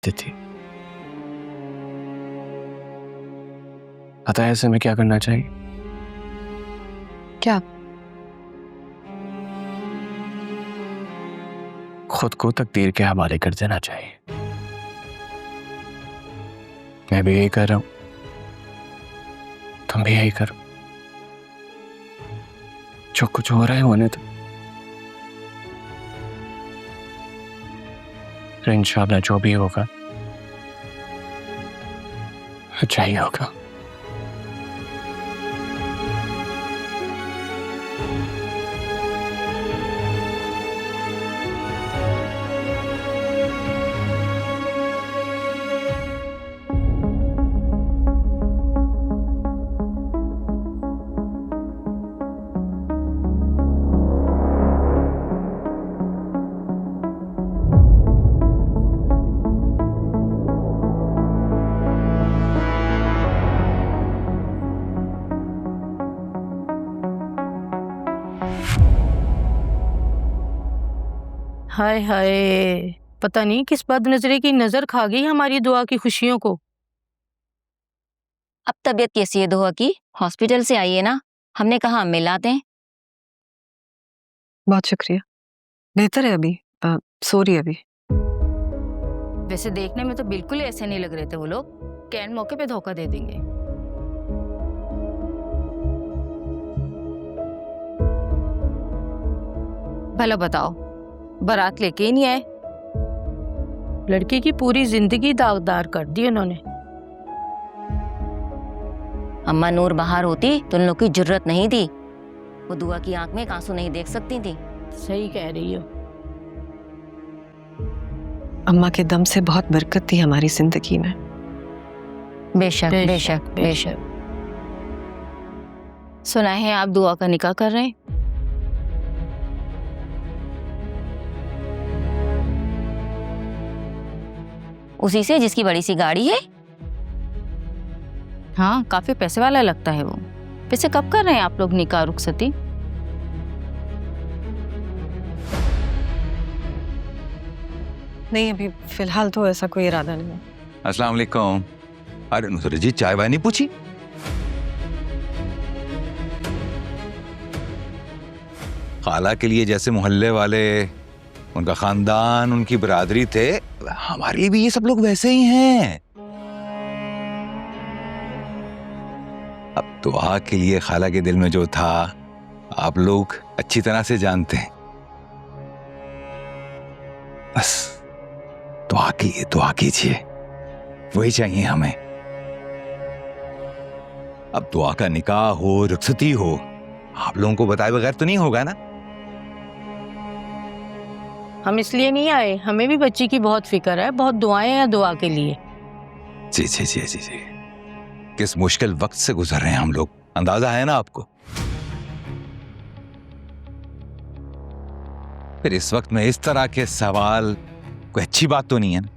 सकती थी। पता है ऐसे में क्या करना चाहिए? क्या? खुद को तकदीर के हवाले कर देना चाहिए। मैं भी यही कर रहा हूं, तुम भी यही करो। जो कुछ हो रहा है होने तो, फिर इंशाअल्लाह जो भी होगा अच्छा ही होगा। हाय हाय, पता नहीं किस बदनजरी की नजर खा गई हमारी दुआ की खुशियों को। अब तबीयत कैसी है दुआ की? हॉस्पिटल से आई है ना, हमने कहा मिलाते हैं। बहुत शुक्रिया, बेहतर है अभी। सो रही है अभी। वैसे देखने में तो बिल्कुल ऐसे नहीं लग रहे थे वो लोग, कैन मौके पे धोखा दे देंगे। भला बताओ, बारात लेके ही नहीं आए। लड़की की पूरी जिंदगी दागदार कर दी उन्होंने। अम्मा नूर बाहर होती तो उन लोग की जुर्रत नहीं थी, वो दुआ की आंख में एक आंसू नहीं देख सकती थी। सही कह रही हो। अम्मा के दम से बहुत बरकत थी हमारी जिंदगी में। बेशक बेशक बेशक। सुना है आप दुआ का निकाह कर रहे हैं? उसी से जिसकी बड़ी सी गाड़ी है? हाँ, काफी पैसे वाला लगता है वो। वैसे कब कर रहे हैं आप लोग निकाह रुखसती? नहीं, अभी फिलहाल तो ऐसा कोई इरादा नहीं है। अस्सलाम वालेकुम। अरे नुसरत जी, चाय वाय नहीं पूछी? खाला के लिए जैसे मोहल्ले वाले, उनका खानदान, उनकी बरादरी थे, हमारे भी ये सब लोग वैसे ही हैं। अब दुआ के लिए खाला के दिल में जो था, आप लोग अच्छी तरह से जानते हैं। बस दुआ के लिए दुआ कीजिए, वही चाहिए हमें। अब दुआ का निकाह हो, रुखसती हो, आप लोगों को बताए बगैर तो नहीं होगा ना? हम इसलिए नहीं आए, हमें भी बच्ची की बहुत फिक्र है, बहुत दुआएं हैं दुआ के लिए। जी जी जी जी जी, किस मुश्किल वक्त से गुजर रहे हैं हम लोग, अंदाजा है ना आपको? फिर इस वक्त में इस तरह के सवाल कोई अच्छी बात तो नहीं है ना?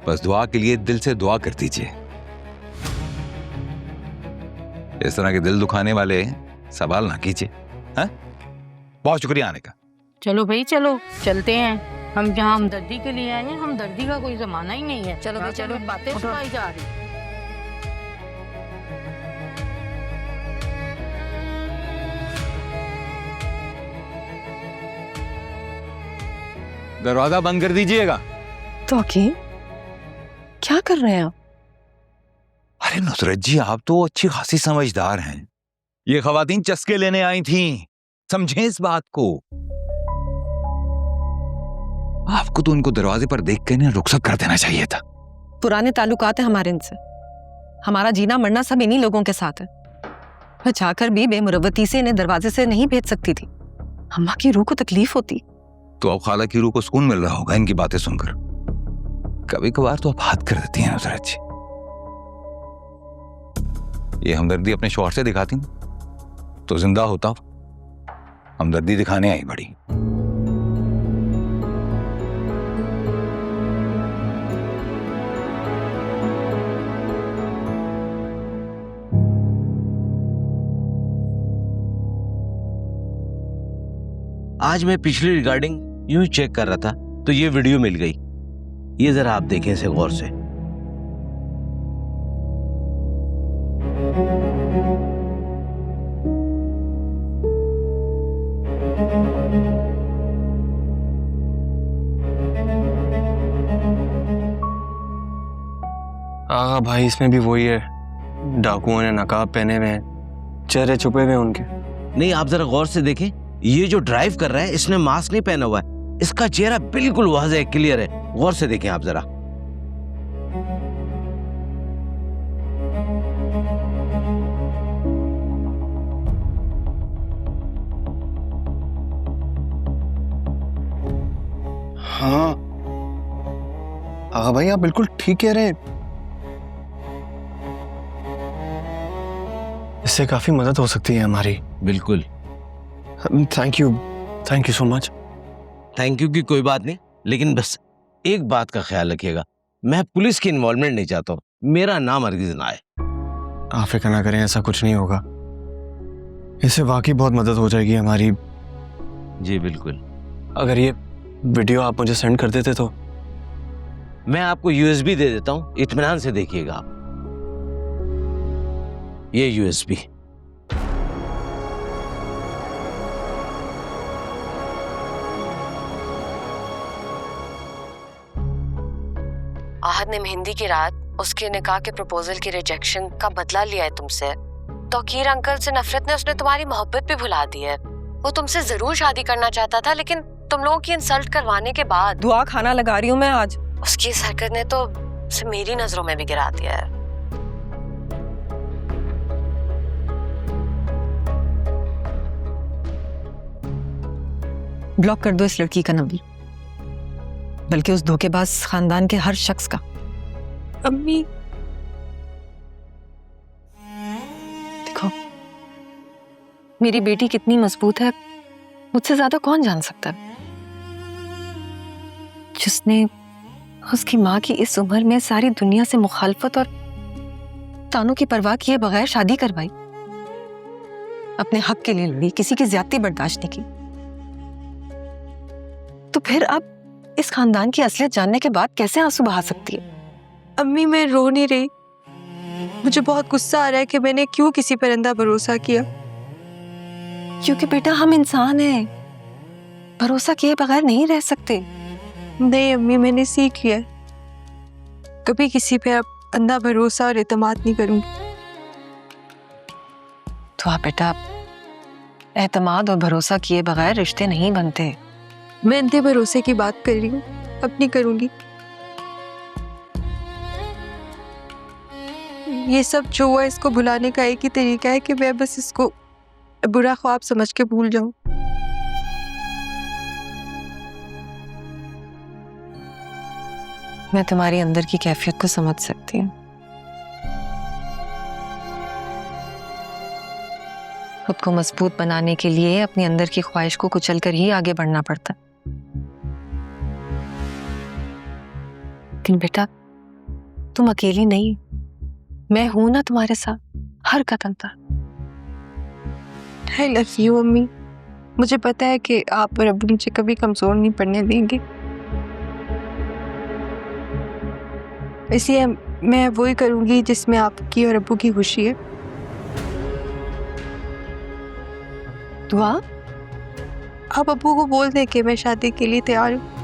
बस दुआ के लिए दिल से दुआ कर दीजिए। इस तरह के दिल दुखाने वाले सवाल ना कीजिए। हाँ, बहुत शुक्रिया आने का। चलो भाई चलो, चलते हैं। हम जहाँ हमदर्दी के लिए आए हैं, हमदर्दी का कोई जमाना ही नहीं है। चलो भाई चलो, बातें सुनाई जा रही। दरवाजा बंद कर दीजिएगा। तो क्या कर रहे हैं आप? अरे नुसरत जी, आप तो अच्छी खासी समझदार हैं। ये खवातीन चस्के लेने आई थीं, समझें इस बात को। आपको तो उनको दरवाजे पर देख के ना रुखसत कर देना चाहिए था। पुराने ताल्लुकात है हमारे इनसे, हमारा जीना मरना सब इन्हीं लोगों के साथ है। मैं चाहकर भी बेमुरवती से इन्हें दरवाजे से नहीं भेज सकती थी, अम्मा की रूह को तकलीफ होती। तो अब खाला की रूह को सुकून मिल रहा होगा इनकी बातें सुनकर। कभी कभार तो आप हाथ कर देती हैं नुसरत जी। ये हमदर्दी अपने शौहर से दिखाती तो जिंदा होता। हमदर्दी दिखाने आई बड़ी। आज मैं पिछली रिगार्डिंग यूं ही चेक कर रहा था तो ये वीडियो मिल गई। ये जरा आप देखें इसे गौर से। आगा भाई इसमें भी वही है, डाकुओं ने नकाब पहने हुए हैं, चेहरे छुपे हुए हैं उनके। नहीं, आप जरा गौर से देखें, ये जो ड्राइव कर रहा है इसने मास्क नहीं पहना हुआ है, इसका चेहरा बिल्कुल वाज़ेह है, क्लियर है। गौर से देखें आप जरा। हाँ आगा भाई आप बिल्कुल ठीक कह रहे हैं, इससे काफी मदद हो सकती है हमारी। बिल्कुल। Thank you so much. Thank you की कोई बात नहीं, लेकिन बस एक बात का ख्याल रखिएगा, मैं पुलिस की इन्वॉल्वमेंट नहीं चाहता हूँ, मेरा नाम हरगिज ना आए। आप फिक्र ना करें, ऐसा कुछ नहीं होगा, इससे वाकई बहुत मदद हो जाएगी हमारी। जी बिल्कुल। अगर ये वीडियो आप मुझे सेंड कर देते तो। मैं आपको यूएसबी दे देता हूँ, इत्मीनान से देखिएगा आप। ये यूएसबी। आहद ने मेहंदी की रात उसके निकाह के प्रपोजल की रिजेक्शन का बदला लिया है तुमसे। तौकीर अंकल से नफरत ने उसने तुम्हारी मोहब्बत भी भुला दी है। वो तुमसे जरूर शादी करना चाहता था, लेकिन तुम लोगों की इंसल्ट करवाने के बाद दुआ खाना लगा रही हूँ मैं आज। उसकी इस हरकत ने तो उसे मेरी नजरों में भी गिरा दिया है। ब्लॉक कर दो इस लड़की का नंबर, बल्कि उस धोखेबाज खानदान के हर शख्स का। अम्मी देखो मेरी बेटी कितनी मजबूत है, मुझसे ज्यादा कौन जान सकता है। जिसने उसकी माँ की इस उम्र में सारी दुनिया से मुखालफत और तानों की परवाह किए बगैर शादी करवाई, अपने हक के लिए लड़ी, किसी की ज्यादती बर्दाश्त नहीं की, तो फिर अब इस खानदान की असलियत जानने के बाद कैसे आंसू बहा सकती है? अम्मी मैं रो नहीं रही, मुझे बहुत गुस्सा आ रहा है कि मैंने क्यों किसी पर अंधा भरोसा किया। क्योंकि बेटा हम इंसान हैं, भरोसा किए बगैर नहीं रह सकते। नहीं अम्मी, मैंने सीख लिया, कभी किसी पे अब अंधा भरोसा और एतमाद नहीं करूंगी। तो आप बेटा, एतमाद और भरोसा किए बगैर रिश्ते नहीं बनते। मैं अंधे भरोसे की बात कर रही हूँ, अब नहीं करूंगी। ये सब जो हुआ इसको भुलाने का एक ही तरीका है कि मैं बस इसको बुरा ख्वाब समझ के भूल जाऊं। मैं तुम्हारी अंदर की कैफियत को समझ सकती हूँ। खुद को मजबूत बनाने के लिए अपने अंदर की ख्वाहिश को कुचल कर ही आगे बढ़ना पड़ता। लेकिन बेटा तुम अकेली नहीं, मैं हूं ना तुम्हारे साथ हर कदम पर। I love you अम्मी, मुझे पता है कि आप और अब्बू मुझे कभी कमजोर नहीं पड़ने देंगे, इसलिए मैं वही करूंगी जिसमें आपकी और अब्बू की खुशी है। दुआ, आप अब्बू को बोल दें कि मैं शादी के लिए तैयार हूँ।